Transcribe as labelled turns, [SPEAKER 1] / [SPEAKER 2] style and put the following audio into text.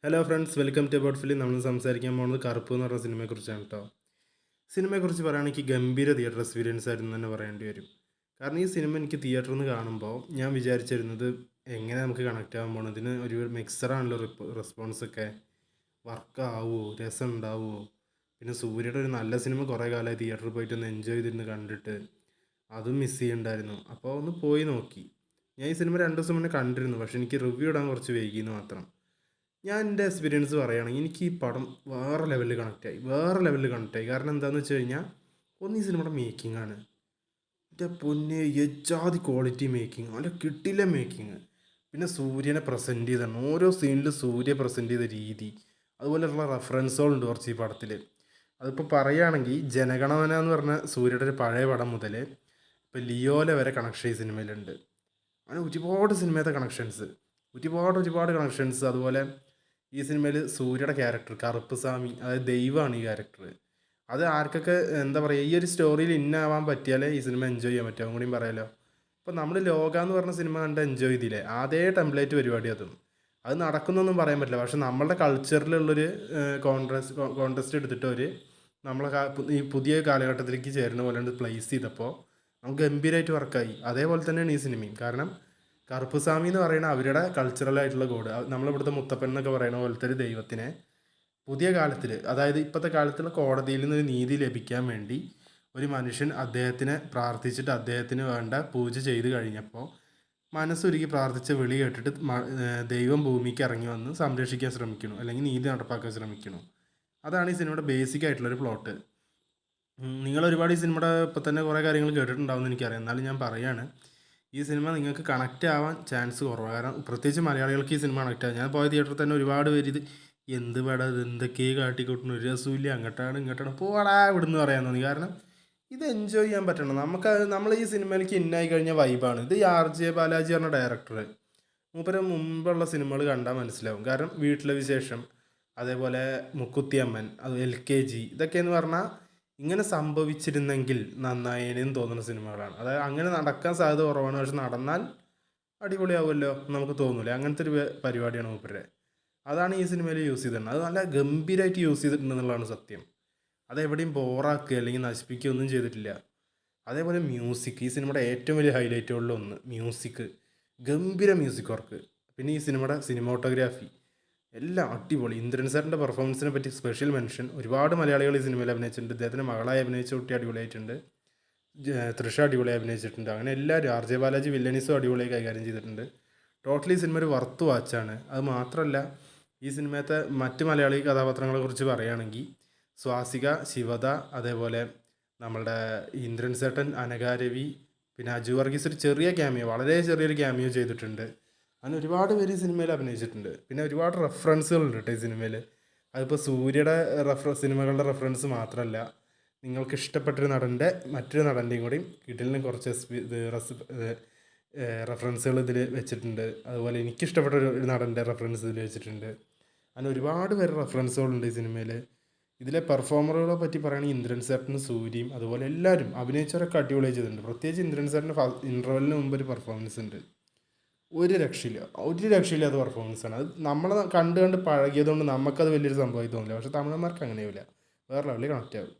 [SPEAKER 1] Hello friends, welcome to about film. നമ്മൾ സംസാരിക്കാൻ പോകുന്നത് കറുപ്പ് എന്ന് പറഞ്ഞ സിനിമയെക്കുറിച്ചാണ് കേട്ടോ. സിനിമയെക്കുറിച്ച് പറയുകയാണെങ്കിൽ ഗംഭീര തിയേറ്റർ എക്സ്പീരിയൻസ് ആയിരുന്നു തന്നെ പറയേണ്ടി വരും. കാരണം ഈ സിനിമ എനിക്ക് തിയേറ്ററിൽ നിന്ന് കാണുമ്പോൾ ഞാൻ വിചാരിച്ചിരുന്നത് എങ്ങനെ നമുക്ക് കണക്റ്റ് ആകാൻ പോകണം, ഇതിന് ഒരു മിക്സറാണല്ലോ റെസ്പോൺസൊക്കെ, വർക്ക് ആവുമോ, രസം ഉണ്ടാവുമോ. പിന്നെ സൂര്യയുടെ ഒരു നല്ല സിനിമ കുറേ കാലമായി തിയേറ്ററിൽ പോയിട്ട് ഒന്ന് എൻജോയ് ചെയ്തിരുന്ന് കണ്ടിട്ട് അതും മിസ് ചെയ്യുന്നുണ്ടായിരുന്നു. അപ്പോൾ ഒന്ന് പോയി നോക്കി. ഞാൻ ഈ സിനിമ 2 ദിവസം മുന്നേ കണ്ടിരുന്നു, പക്ഷേ എനിക്ക് റിവ്യൂ ഇടാൻ കുറച്ച് വൈകിയെന്ന് മാത്രം. ഞാൻ എൻ്റെ എക്സ്പീരിയൻസ് പറയുകയാണെങ്കിൽ എനിക്ക് ഈ പടം വേറെ ലെവലിൽ കണക്റ്റായി. കാരണം എന്താണെന്ന് വെച്ച് കഴിഞ്ഞാൽ ഈ സിനിമയുടെ മേക്കിംഗ് ആണ്. എൻ്റെ പൊന്നെ, എജാതി ക്വാളിറ്റി മേക്കിംഗ്, നല്ല കിട്ടില്ല മേക്കിംഗ്. പിന്നെ സൂര്യനെ പ്രസൻറ്റ് ചെയ്താണ്, ഓരോ സീനിലും സൂര്യ പ്രസൻറ്റ് ചെയ്ത രീതി, അതുപോലെയുള്ള റെഫറൻസുകളുണ്ട് കുറച്ച് ഈ പടത്തിൽ. അതിപ്പോൾ പറയുകയാണെങ്കിൽ ജനഗണമന എന്ന് പറഞ്ഞ സൂര്യയുടെ ഒരു പഴയ പടം മുതൽ ഇപ്പോൾ ലിയോലെ വരെ കണക്ഷൻ ഈ സിനിമയിലുണ്ട്. അങ്ങനെ ഒരുപാട് സിനിമയുടെ കണക്ഷൻസ്, ഒരുപാട് കണക്ഷൻസ്. അതുപോലെ ഈ സിനിമയിൽ സൂര്യയുടെ ക്യാരക്ടർ കറുപ്പ് സ്വാമി, അതായത് ദൈവമാണ് ഈ ക്യാരക്ടർ. അത് ആർക്കൊക്കെ എന്താ പറയുക, ഈ ഒരു സ്റ്റോറിയിൽ ഇന്നാവാൻ പറ്റിയാലേ ഈ സിനിമ എൻജോയ് ചെയ്യാൻ പറ്റും. കൂടിയും പറയാലോ. ഇപ്പോൾ നമ്മൾ ലോക എന്ന് പറഞ്ഞ സിനിമ കണ്ട് എൻജോയ് ചെയ്തില്ലേ, അതേ ടെംപ്ലേറ്റ് പരിപാടി അതും. അത് നടക്കുന്നൊന്നും പറയാൻ പറ്റില്ല. പക്ഷെ നമ്മളുടെ കൾച്ചറിലുള്ളൊരു കോൺട്രസ്റ്റ് എടുത്തിട്ട് ഒരു നമ്മളെ ഈ പുതിയ കാലഘട്ടത്തിലേക്ക് ചേരുന്ന പോലെ പ്ലേസ് ചെയ്തപ്പോൾ നമുക്ക് ഗംഭീരമായിട്ട് വർക്കായി. അതേപോലെ തന്നെയാണ് ഈ സിനിമയും. കാരണം കറുപ്പ് സ്വാമി എന്ന് പറയുന്ന അവരുടെ കൾച്ചറലായിട്ടുള്ള ഗോഡ്, നമ്മളിവിടുത്തെ മുത്തപ്പൻ എന്നൊക്കെ പറയുന്ന പോലത്തെ ഒരു ദൈവത്തിനെ പുതിയ കാലത്തിൽ, അതായത് ഇപ്പോഴത്തെ കാലത്തുള്ള കോടതിയിൽ നിന്ന് ഒരു നീതി ലഭിക്കാൻ വേണ്ടി ഒരു മനുഷ്യൻ അദ്ദേഹത്തിനെ പ്രാർത്ഥിച്ചിട്ട് അദ്ദേഹത്തിന് വേണ്ട പൂജ ചെയ്ത് കഴിഞ്ഞപ്പോൾ മനസ്സൊരുക്കി പ്രാർത്ഥിച്ച വിളി കേട്ടിട്ട് ദൈവം ഭൂമിക്ക് ഇറങ്ങി വന്ന് സംരക്ഷിക്കാൻ ശ്രമിക്കണം, അല്ലെങ്കിൽ നീതി നടപ്പാക്കാൻ ശ്രമിക്കണം. അതാണ് ഈ സിനിമയുടെ ബേസിക് ആയിട്ടുള്ളൊരു പ്ലോട്ട്. നിങ്ങൾ ഒരുപാട് ഈ സിനിമയുടെ ഇപ്പോൾ തന്നെ കുറേ കാര്യങ്ങൾ കേട്ടിട്ടുണ്ടാവും എന്ന് എനിക്കറിയാം. എന്നാലും ഞാൻ പറയുകയാണ്, ഈ സിനിമ നിങ്ങൾക്ക് കണക്റ്റ് ആവാൻ ചാൻസ് കുറവാണ്. കാരണം പ്രത്യേകിച്ച് മലയാളികൾക്ക് ഈ സിനിമ കണക്റ്റ് ആവും. ഞാൻ പോയ തിയേറ്ററിൽ തന്നെ ഒരുപാട് പേര് ഇത് എന്ത് പടം, ഇത് എന്തൊക്കെയാണ് കാട്ടിക്കൂട്ടുന്നു, ഒരു രസമില്ല, ഇങ്ങോട്ടാണ് പോടാ ഇവിടുന്ന് പറയാൻ തോന്നി. കാരണം ഇത് എൻജോയ് ചെയ്യാൻ പറ്റണം നമുക്ക്. നമ്മൾ ഈ സിനിമയിലേക്ക് ഇന്നായി കഴിഞ്ഞ വൈബാണ് ഇത്. RJ ബാലാജി പറഞ്ഞ ഡയറക്ടർ, മൂപ്പര് മുമ്പുള്ള സിനിമകൾ കണ്ടാൽ മനസ്സിലാവും. കാരണം വീട്ടിലെ വിശേഷം, അതേപോലെ മുക്കുത്തിയമ്മൻ, അത് LKG, ഇതൊക്കെയെന്ന് പറഞ്ഞാൽ ഇങ്ങനെ സംഭവിച്ചിരുന്നെങ്കിൽ നന്നായേനെന്ന് തോന്നുന്ന സിനിമകളാണ്. അതായത് അങ്ങനെ നടക്കാൻ സാധ്യത കുറവാണ്, പക്ഷെ നടന്നാൽ അടിപൊളിയാവുമല്ലോ നമുക്ക് തോന്നൂലേ. അങ്ങനത്തെ ഒരു പരിപാടിയാണ് മൂപ്പരുടെ. അതാണ് ഈ സിനിമയിൽ യൂസ് ചെയ്തിട്ടുണ്ട്. അത് നല്ല ഗംഭീരമായിട്ട് യൂസ് ചെയ്തിട്ടുണ്ടെന്നുള്ളതാണ് സത്യം. അതെവിടെയും ബോറാക്കുക അല്ലെങ്കിൽ നശിപ്പിക്കുക ഒന്നും ചെയ്തിട്ടില്ല. അതേപോലെ മ്യൂസിക്, ഈ സിനിമയുടെ ഏറ്റവും വലിയ ഹൈലൈറ്റുകളിലൊന്ന് മ്യൂസിക്, ഗംഭീര മ്യൂസിക് വർക്ക്. പിന്നെ ഈ സിനിമയുടെ സിനിമോട്ടോഗ്രാഫി എല്ലാം അടിപൊളി. ഇന്ദ്രൻ സാറിൻ്റെ പെർഫോമൻസിനെ പറ്റി സ്പെഷ്യൽ മെൻഷൻ. ഒരുപാട് മലയാളികൾ ഈ സിനിമയിൽ അഭിനയിച്ചിട്ടുണ്ട്. അദ്ദേഹത്തിൻ്റെ മകളായി അഭിനയിച്ച കുട്ടി അടിപൊളിയായിട്ടുണ്ട്. തൃഷ അടിപൊളിയായി അഭിനയിച്ചിട്ടുണ്ട്. അങ്ങനെ എല്ലാവരും, RJ ബാലാജി വില്ലനീസും അടിപൊളിയായി കൈകാര്യം ചെയ്തിട്ടുണ്ട്. ടോട്ടലി ഈ സിനിമ ഒരു വർത്ത് വാച്ചാണ്. അത് മാത്രമല്ല, ഈ സിനിമയത്തെ മറ്റ് മലയാളി കഥാപാത്രങ്ങളെക്കുറിച്ച് പറയുകയാണെങ്കിൽ സ്വാസിക, ശിവദ, അതേപോലെ നമ്മളുടെ ഇന്ദ്രൻ സേട്ടൻ, അനഘാരവി, പിന്നെ അജു വർഗീസ് ഒരു ചെറിയ ക്യാമിയോ, വളരെ ചെറിയൊരു ക്യാമിയോ ചെയ്തിട്ടുണ്ട്. അങ്ങനെ ഒരുപാട് പേര് ഈ സിനിമയിൽ അഭിനയിച്ചിട്ടുണ്ട്. പിന്നെ ഒരുപാട് റെഫറൻസുകളുണ്ട് കേട്ടോ ഈ സിനിമയിൽ. അതിപ്പോൾ സൂര്യയുടെ സിനിമകളുടെ റെഫറൻസ് മാത്രമല്ല, നിങ്ങൾക്ക് ഇഷ്ടപ്പെട്ടൊരു നടൻ്റെ മറ്റൊരു നടൻ്റെയും കൂടി കിടലിന് കുറച്ച് റെഫറൻസുകൾ ഇതിൽ വെച്ചിട്ടുണ്ട്. അതുപോലെ എനിക്കിഷ്ടപ്പെട്ട ഒരു നടൻ്റെ റെഫറൻസ് ഇതിൽ വെച്ചിട്ടുണ്ട്. അങ്ങനെ ഒരുപാട് പേര് റെഫറൻസുകളുണ്ട് ഈ സിനിമയിൽ. ഇതിലെ പെർഫോമറുകളെ പറ്റി പറയുകയാണെങ്കിൽ ഇന്ദ്രൻ സാറിനും സൂര്യയും അതുപോലെ എല്ലാവരും അഭിനയിച്ചവരൊക്കെ അടിപൊളിയായി ചെയ്തിട്ടുണ്ട്. പ്രത്യേകിച്ച് ഇന്ദ്രൻ സാറിൻ്റെ ഇൻ്റർവെല്ലിന് മുമ്പ് ഒരു പെർഫോമൻസ് ഉണ്ട്, ഒരു രക്ഷയില്ലാത്ത പെർഫോമൻസാണ്. അത് നമ്മളെ കണ്ട് പഴകിയതുകൊണ്ട് നമുക്കത് വലിയൊരു സംഭവമായി തോന്നില്ല. പക്ഷേ തമിഴന്മാർക്ക് അങ്ങനെയാവില്ല, വേറെ ലെവലിൽ കണക്റ്റ് ആവും.